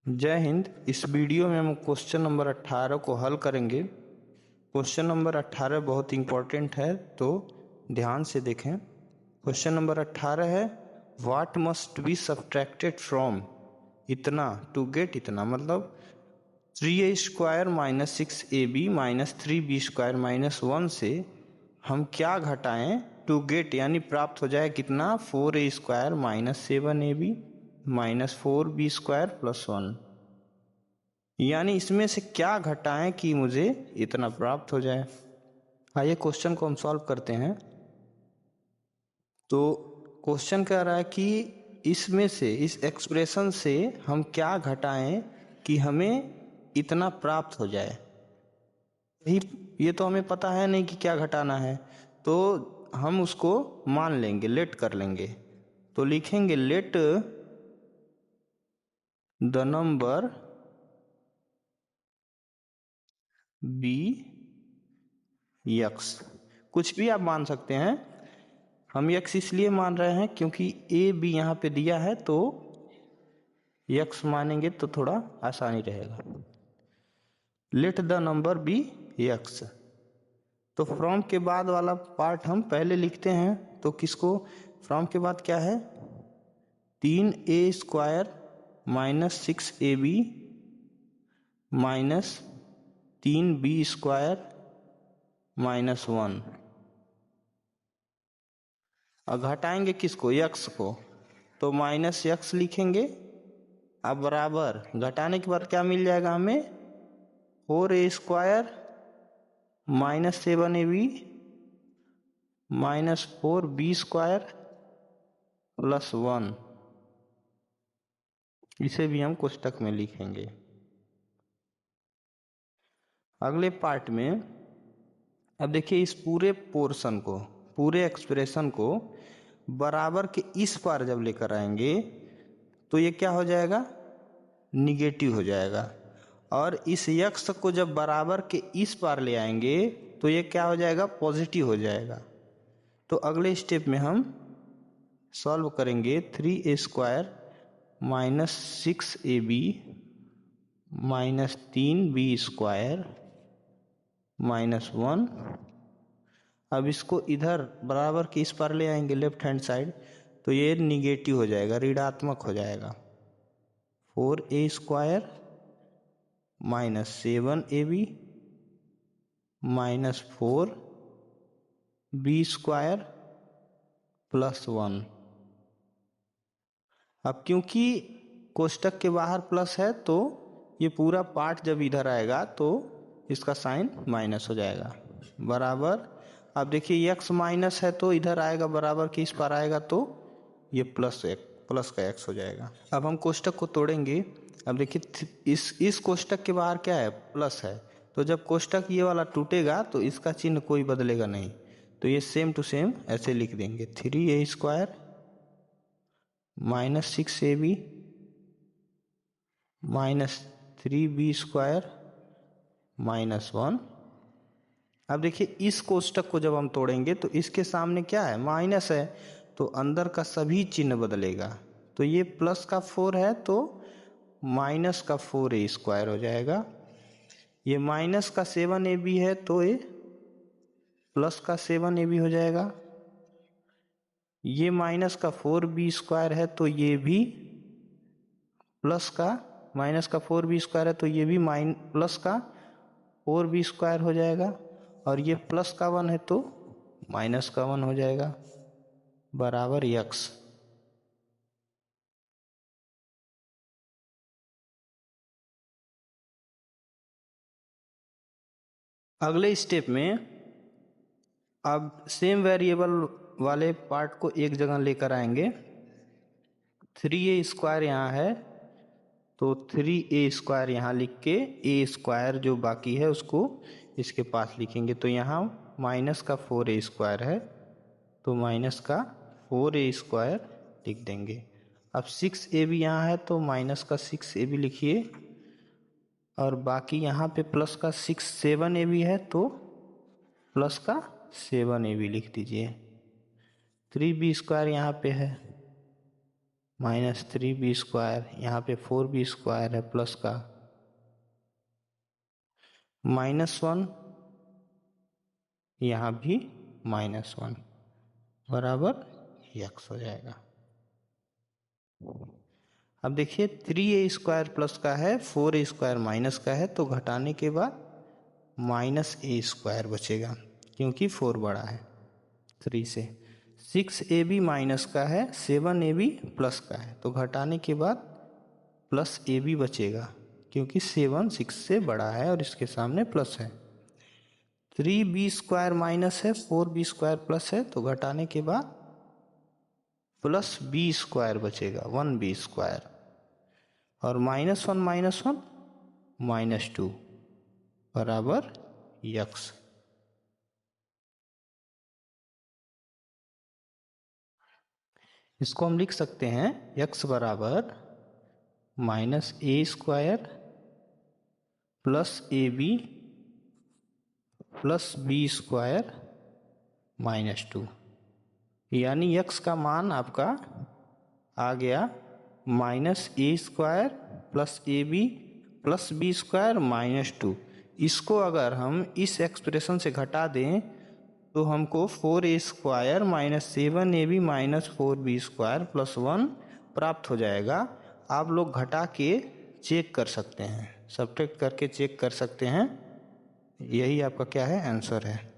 जय हिंद। इस वीडियो में हम क्वेश्चन नंबर 18 को हल करेंगे। क्वेश्चन नंबर 18 बहुत इम्पोर्टेंट है, तो ध्यान से देखें। क्वेश्चन नंबर 18 है, what must be subtracted from इतना टू गेट इतना, मतलब 3a² minus 6ab minus 3b² minus 1 से हम क्या घटाएं टू गेट, यानी प्राप्त हो जाए कितना 4a² minus 7ab minus 4b² plus 1। यानी इसमें से क्या घटाएं कि मुझे इतना प्राप्त हो जाए। आइए क्वेश्चन को हम सॉल्व करते हैं। तो क्वेश्चन कह रहा है कि इसमें से, इस एक्सप्रेशन से हम क्या घटाएं कि हमें इतना प्राप्त हो जाए। ये तो हमें पता है नहीं कि क्या घटाना है, तो हम उसको मान लेंगे, लेट कर लेंगे। तो लिखेंगे let the number be x. कुछ भी आप मान सकते हैं, हम यक्स इसलिए मान रहे हैं क्योंकि ए बी यहाँ पे दिया है, तो यक्स मानेंगे तो थोड़ा आसानी रहेगा। Let the number be x. तो फ्रॉम के बाद वाला पार्ट हम पहले लिखते हैं। तो किसको, फ्रॉम के बाद क्या है, 3a² minus 6ab minus 3b² minus 1। और घटाएंगे किसको, यक्स को, तो माइनस यक्स लिखेंगे। अब बराबर घटाने के बाद क्या मिल जाएगा हमें, 4a² minus 7ab minus 4b² plus 1। इसे भी हम कोष्टक में लिखेंगे। अगले पार्ट में अब देखिए, इस पूरे पोर्शन को, पूरे एक्सप्रेशन को बराबर के इस पार जब लेकर आएंगे तो ये क्या हो जाएगा, निगेटिव हो जाएगा। और इस यक्स को जब बराबर के इस पार ले आएंगे तो ये क्या हो जाएगा, पॉजिटिव हो जाएगा। तो अगले स्टेप में हम सॉल्व करेंगे 3a² minus 6ab minus 3b² minus 1। अब इसको इधर बराबर के इस पर ले आएंगे, लेफ्ट हैंड साइड, तो ये निगेटिव हो जाएगा, ऋणात्मक हो जाएगा। 4a² minus 7ab minus 4b² plus 1। अब क्योंकि कोष्टक के बाहर प्लस है, तो ये पूरा पार्ट जब इधर आएगा तो इसका साइन माइनस हो जाएगा, बराबर। अब देखिए यक्स माइनस है तो इधर आएगा, बराबर के इस पर आएगा तो ये प्लस का एक्स हो जाएगा। अब हम कोष्टक को तोड़ेंगे। अब देखिए इस कोष्टक के बाहर क्या है, प्लस है, तो जब कोष्टक ये वाला टूटेगा तो इसका चिन्ह कोई बदलेगा नहीं, तो ये सेम टू सेम ऐसे लिख देंगे, 3a² minus 6ab minus 3b² minus 1। अब देखिए इस कोष्टक को जब हम तोड़ेंगे तो इसके सामने क्या है, माइनस है, तो अंदर का सभी चिन्ह बदलेगा। तो ये प्लस का 4 है तो माइनस का 4a² हो जाएगा। ये माइनस का 7ab है तो ये प्लस का 7ab हो जाएगा। ये माइनस का 4b² है तो ये भी प्लस का, माइनस का 4b² है तो ये भी प्लस का 4b² हो जाएगा। और ये प्लस का 1 है तो माइनस का 1 हो जाएगा, बराबर यक्स। अगले स्टेप में अब सेम वेरिएबल वाले पार्ट को एक जगह लेकर आएंगे। 3a² यहाँ है तो 3a² यहाँ लिख के a² जो बाकी है उसको इसके पास लिखेंगे। तो यहाँ माइनस का 4a² है तो माइनस का 4a² लिख देंगे। अब 6ab यहाँ है तो माइनस का 6ab लिखिए, और बाकी यहाँ पे प्लस का 7ab है तो प्लस का 7ab लिख दीजिए। 3b² यहाँ पे है, -3b², यहाँ पे 4b² है प्लस का, -1, यहाँ भी -1 बराबर x हो जाएगा। अब देखिए 3a² प्लस का है, 4a² माइनस का है, तो घटाने के बाद -a² बचेगा क्योंकि 4 बड़ा है 3 से। 6ab माइनस का है, 7ab प्लस का है, तो घटाने के बाद +ab बचेगा क्योंकि 7 6 से बड़ा है और इसके सामने प्लस है। 3b² माइनस है, 4b² प्लस है, तो घटाने के बाद +b² बचेगा 1b² और -1 -2 बराबर x। इसको हम लिख सकते हैं x बराबर -a² + ab + b² -2, यानी x का मान आपका आ गया -a² + ab + b² -2। इसको अगर हम इस एक्सप्रेशन से घटा दें तो हमको 4a² - 7ab - 4b² + 1 प्राप्त हो जाएगा। आप लोग घटा के चेक कर सकते हैं, सब्ट्रैक्ट करके चेक कर सकते हैं। यही आपका क्या है, आंसर है।